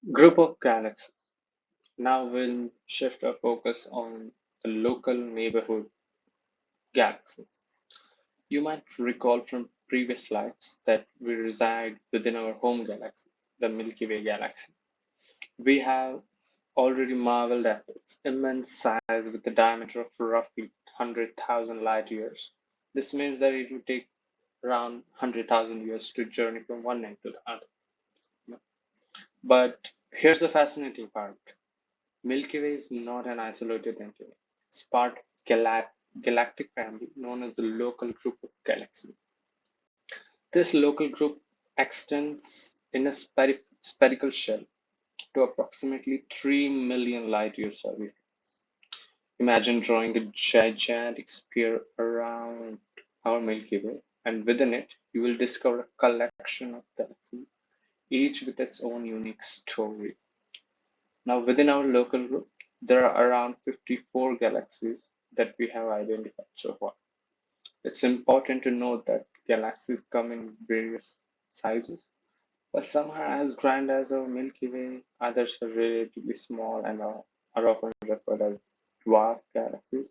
Group of galaxies. Now we'll shift our focus on the local neighborhood galaxies. You might recall from previous slides that we reside within our home galaxy, the Milky Way galaxy. We have already marveled at its immense size with a diameter of roughly 100,000 light years. This means that it would take around 100,000 years to journey from one end to the other. But here's the fascinating part. Milky Way is not an isolated entity. It's part of galactic family known as the local group of galaxies. This local group extends in a spherical shell to approximately 3 million light years away. Imagine drawing a gigantic sphere around our Milky Way, and within it, you will discover a collection of galaxies, each with its own unique story. Now, within our local group, there are around 54 galaxies that we have identified so far. It's important to note that galaxies come in various sizes, but some are as grand as our Milky Way, others are relatively small and are often referred as dwarf galaxies.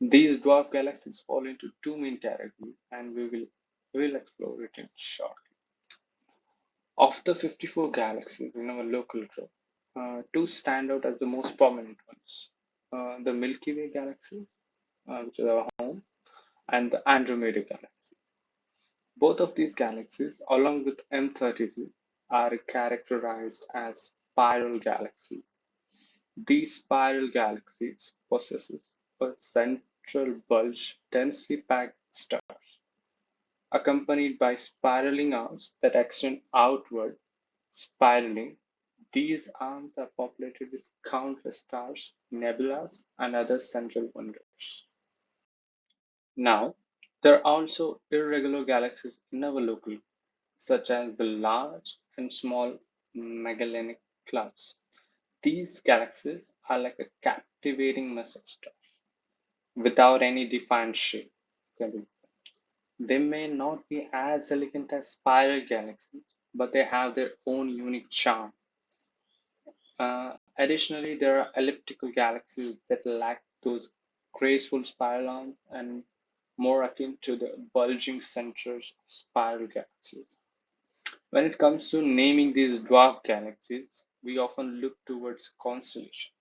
These dwarf galaxies fall into two main categories, and we will explore it in shortly. Of the 54 galaxies in our local group, two stand out as the most prominent ones. The Milky Way galaxy, which is our home, and the Andromeda Galaxy. Both of these galaxies, along with M32, are characterized as spiral galaxies. These spiral galaxies possesses a central bulge densely packed stars, accompanied by spiraling arms that extend outward. Spiraling, these arms are populated with countless stars, nebulas, and other central wonders. Now, there are also irregular galaxies in our local, such as the large and small Magellanic Clouds. These galaxies are like a captivating mess of stars, without any defined shape. They may not be as elegant as spiral galaxies, but they have their own unique charm. Additionally, there are elliptical galaxies that lack those graceful spiral arms and more akin to the bulging centers of spiral galaxies. When it comes to naming these dwarf galaxies, we often look towards constellations.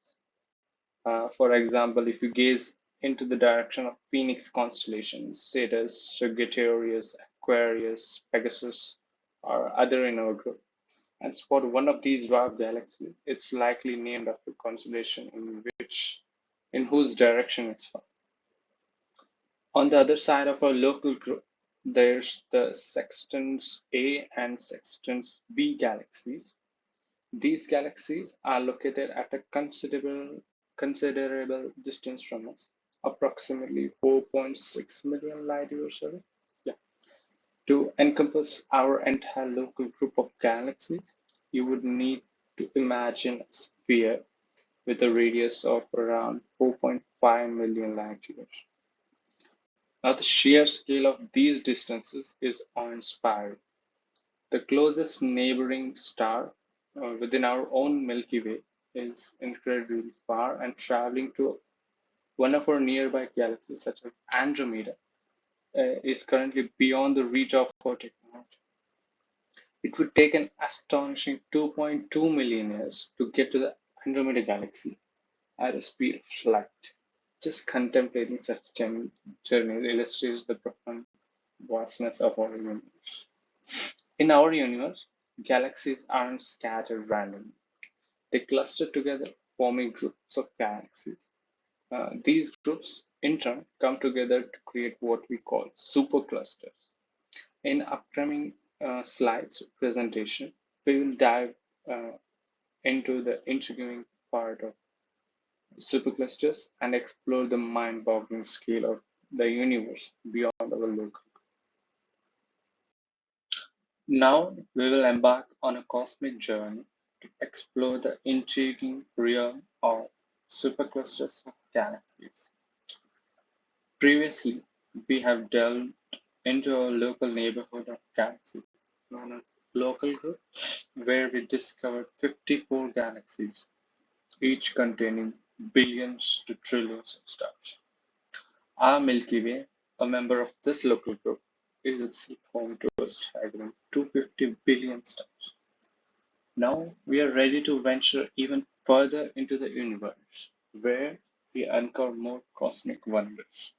For example, if you gaze into the direction of Phoenix constellations, Cetus, Sagittarius, Aquarius, Pegasus, or other in our group, and spot one of these dwarf galaxies, it's likely named after the constellation in whose direction it's found. On the other side of our local group, there's the Sextans A and Sextans B galaxies. These galaxies are located at a considerable distance from us, approximately 4.6 million light years away. Yeah. To encompass our entire local group of galaxies, you would need to imagine a sphere with a radius of around 4.5 million light years. Now, the sheer scale of these distances is awe-inspiring. The closest neighboring star within our own Milky Way is incredibly far, and traveling to one of our nearby galaxies, such as Andromeda, is currently beyond the reach of our technology. It would take an astonishing 2.2 million years to get to the Andromeda Galaxy at a speed of light. Just contemplating such journeys illustrates the profound vastness of our universe. In our universe, galaxies aren't scattered randomly. They cluster together, forming groups of galaxies. These groups, in turn, come together to create what we call superclusters. In upcoming slides presentation, we will dive uh, into the intriguing part of superclusters and explore the mind-boggling scale of the universe beyond our local. Now we will embark on a cosmic journey to explore the intriguing realm of superclusters of galaxies. Previously, we have delved into our local neighborhood of galaxies, known as local group. where we discovered 54 galaxies, each containing billions to trillions of stars. Our Milky Way, a member of this local group, is itself home to a staggering 250 billion stars. Now we are ready to venture even further into the universe, where we uncover more cosmic wonders.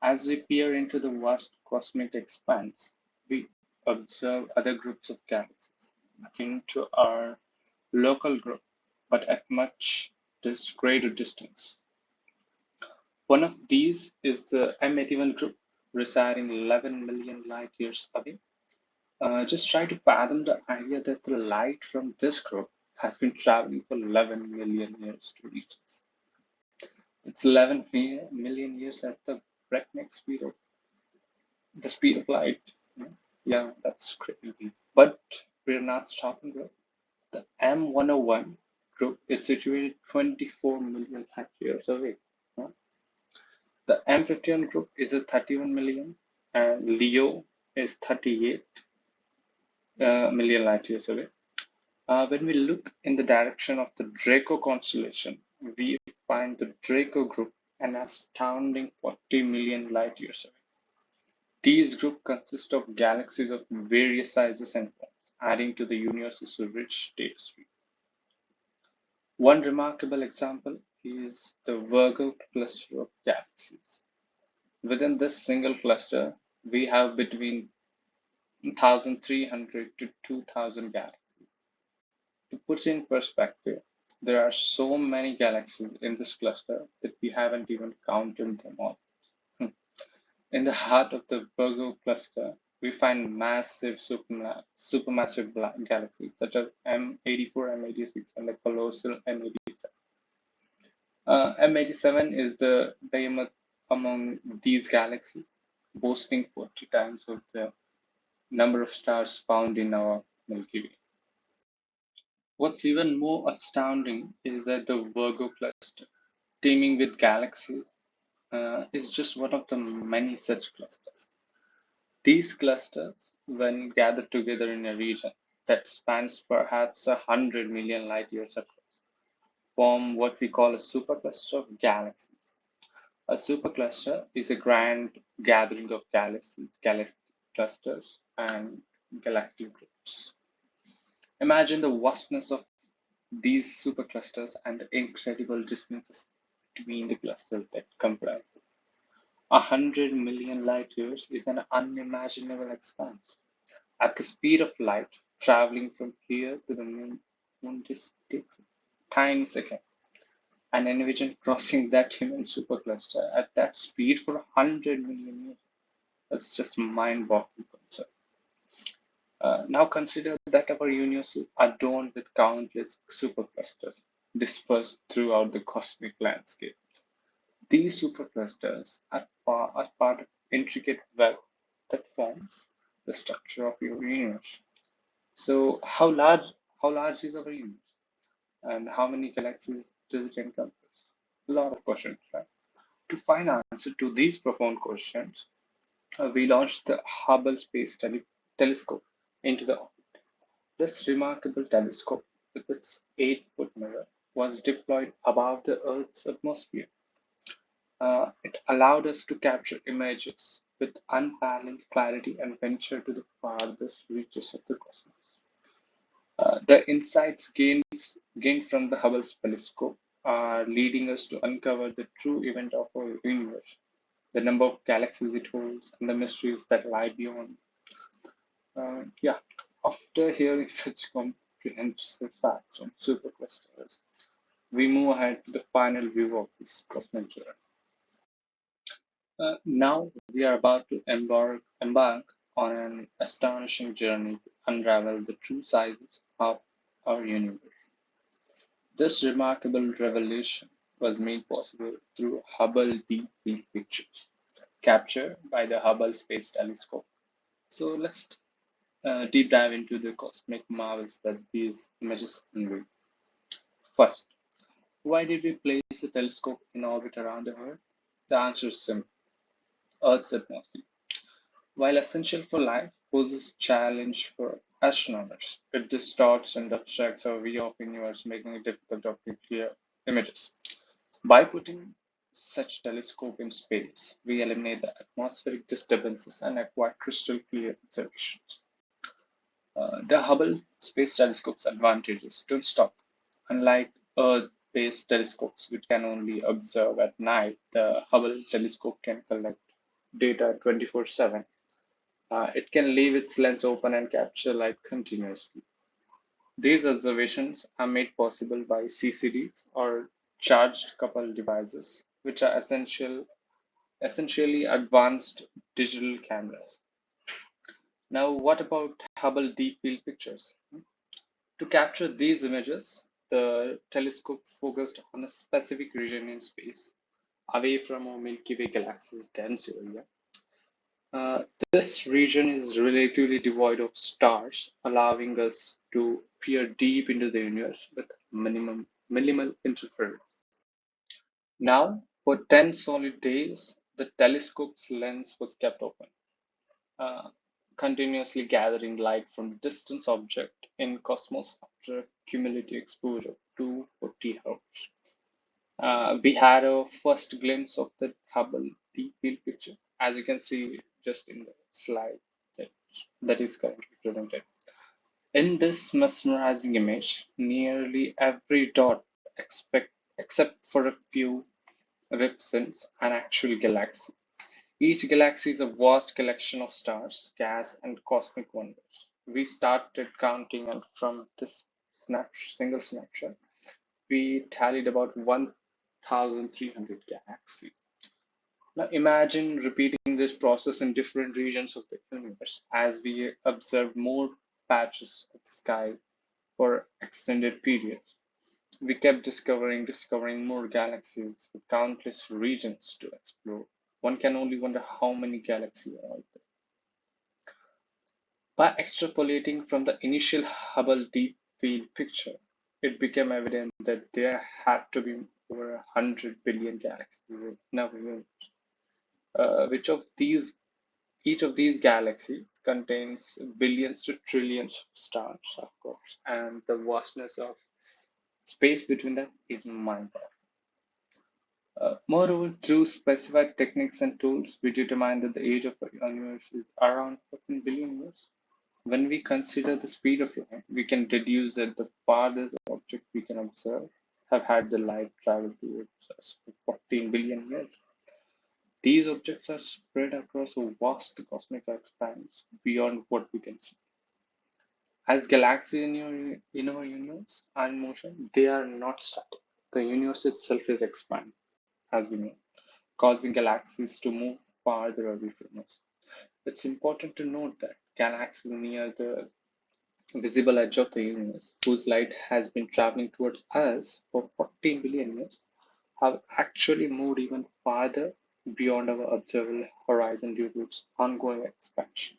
As we peer into the vast cosmic expanse, we observe other groups of galaxies, akin to our local group, but at much greater distance. One of these is the M81 group, residing 11 million light years away. Just try to fathom the idea that the light from this group has been traveling for 11 million years to reach us. It's 11 million years at the breakneck speed of the speed of light. Yeah, that's crazy. But we're not stopping there. The M101 group is situated 24 million light years away. The M51 group is at 31 million, and Leo is 38 million light years away. When we look in the direction of the Draco constellation, we find the Draco group an astounding 40 million light years away. These groups consist of galaxies of various sizes and forms, adding to the universe's rich tapestry. One remarkable example is the Virgo cluster of galaxies. Within this single cluster, we have between 1,300 to 2,000 galaxies. To put in perspective, there are so many galaxies in this cluster that we haven't even counted them all. In the heart of the Virgo cluster, we find massive supermassive galaxies such as M84, M86, and the colossal M87. M87 is the behemoth among these galaxies, boasting 40 times of the number of stars found in our Milky Way. What's even more astounding is that the Virgo cluster, teeming with galaxies, is just one of the many such clusters. These clusters, when gathered together in a region that spans perhaps 100 million light years across, form what we call a supercluster of galaxies. A supercluster is a grand gathering of galaxies, galactic clusters, and galactic groups. Imagine the vastness of these superclusters and the incredible distances between the clusters that comprise them. 100 million light years is an unimaginable expanse. At the speed of light, traveling from here to the moon just takes a tiny second. And envision crossing that immense supercluster at that speed for 100 million years. That's just mind-boggling concept. Now consider that our universe is adorned with countless superclusters dispersed throughout the cosmic landscape. These superclusters are part of intricate web that forms the structure of your universe. So how large is our universe? And how many galaxies does it encompass? A lot of questions, right? To find answer to these profound questions, we launched the Hubble Space Telescope into the orbit. This remarkable telescope, with its 8-foot mirror, was deployed above the Earth's atmosphere. It allowed us to capture images with unparalleled clarity and venture to the farthest reaches of the cosmos. The insights gained from the Hubble telescope are leading us to uncover the true event of our universe, the number of galaxies it holds, and the mysteries that lie beyond. Yeah, after hearing such comprehensive facts on superclusters, we move ahead to the final view of this cosmic journey. Now we are about to embark on an astonishing journey to unravel the true sizes of our universe. This remarkable revelation was made possible through Hubble Deep Field pictures captured by the Hubble Space Telescope. So let's deep dive into the cosmic marvels that these images unveil. First, why did we place a telescope in orbit around the Earth? The answer is simple: Earth's atmosphere. While essential for life, poses challenge for astronomers. It distorts and abstracts our view of the universe, making it difficult to obtain clear images. By putting such telescope in space, we eliminate the atmospheric disturbances and acquire crystal clear observations. The Hubble Space Telescope's advantages don't stop. Unlike Earth-based telescopes, which can only observe at night, the Hubble telescope can collect data 24/7. It can leave its lens open and capture light continuously. These observations are made possible by CCDs or charged coupled devices, which are essentially advanced digital cameras. Now, what about Hubble Deep Field pictures? To capture these images, the telescope focused on a specific region in space, away from our Milky Way galaxy's dense area. This region is relatively devoid of stars, allowing us to peer deep into the universe with minimal interference. Now, for 10 solid days, the telescope's lens was kept open, uh, continuously gathering light from distant objects in cosmos after a cumulative exposure of 240 hours. We had a first glimpse of the Hubble Deep Field picture, as you can see just in the slide that, that is currently presented. In this mesmerizing image, nearly every dot except for a few represents an actual galaxy. Each galaxy is a vast collection of stars, gas, and cosmic wonders. We started counting, and from this single snapshot, we tallied about 1,300 galaxies. Now imagine repeating this process in different regions of the universe as we observe more patches of the sky for extended periods. We kept discovering more galaxies with countless regions to explore. One can only wonder how many galaxies are out there. By extrapolating from the initial Hubble Deep Field picture, it became evident that there had to be over 100 billion galaxies in our universe. Which of these Each of these galaxies contains billions to trillions of stars, of course, and the vastness of space between them is mind-boggling. Moreover, through specified techniques and tools, we determine that the age of our universe is around 14 billion years. When we consider the speed of light, we can deduce that the farthest object we can observe have had the light travel towards us for 14 billion years. These objects are spread across a vast cosmic expanse beyond what we can see. As galaxies in our universe are in motion, they are not static. The universe itself is expanding, as we know, causing galaxies to move farther away from us. It's important to note that galaxies near the visible edge of the universe, whose light has been traveling towards us for 14 billion years, have actually moved even farther beyond our observable horizon due to its ongoing expansion.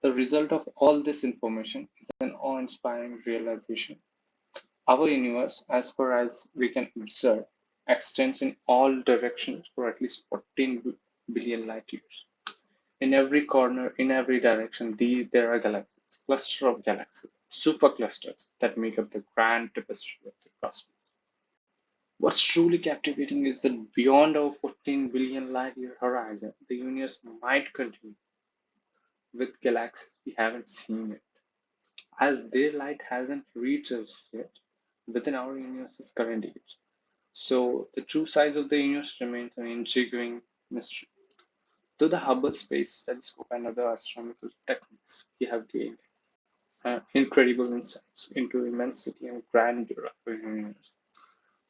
The result of all this information is an awe-inspiring realization. Our universe, as far as we can observe, extends in all directions for at least 14 billion light years. In every corner, in every direction, there are galaxies, clusters of galaxies, superclusters that make up the grand tapestry of the cosmos. What's truly captivating is that beyond our 14 billion light year horizon, the universe might continue with galaxies we haven't seen yet, as their light hasn't reached us yet within our universe's current age. So the true size of the universe remains an intriguing mystery. Through the Hubble Space Telescope and other astronomical techniques, we have gained incredible insights into immensity and grandeur of our universe.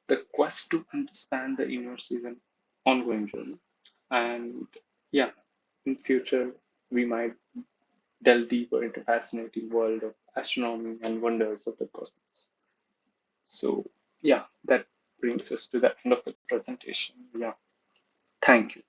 The quest to understand the universe is an ongoing journey, and yeah, in future we might delve deeper into fascinating world of astronomy and wonders of the cosmos. So yeah, that brings us to the end of the presentation. Yeah, thank you.